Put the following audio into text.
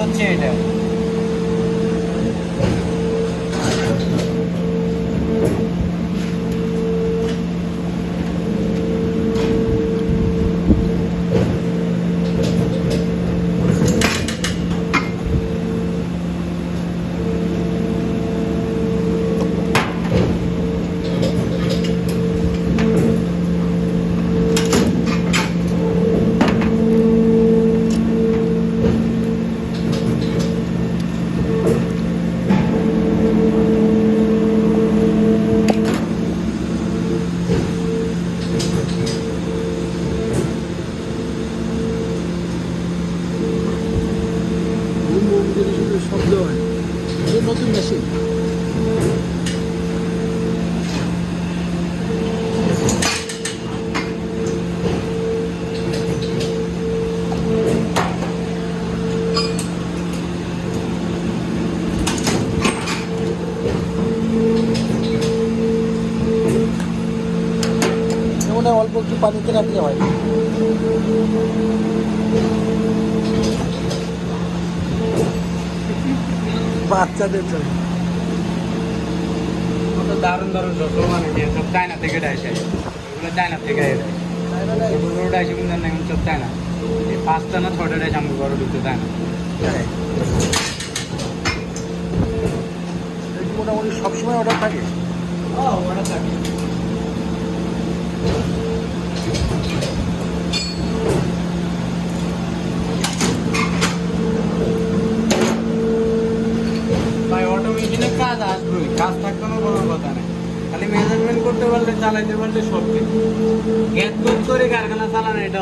হচ্ছে এটা। শব্দ হয়, নতুন মেশিন। অল্প একটু পানিতে রাখলে হয়। বাচ্চাদের জন্য দারুণ দারুণ যত মানে সব চায়না থেকে ডাইছে, এগুলো চায়না থেকে এগুলো ডাইছে কিন্তু না, সব চায়না। এই 5টা না 6টা ডাইছে আমার ঘরে ঢুকতে চায় না। মোটামুটি সবসময় অর্ডার থাকে। ওটা থাকে। ভাই অটো মেশিনে কাজ আসবেই, কাজ থাকবে না কোনো কথা নেই, খালি মেজারমেন্ট করতে পারলে চালাইতে পারলে সব কিছু। গ্যাস করে কারখানা চালানো এটা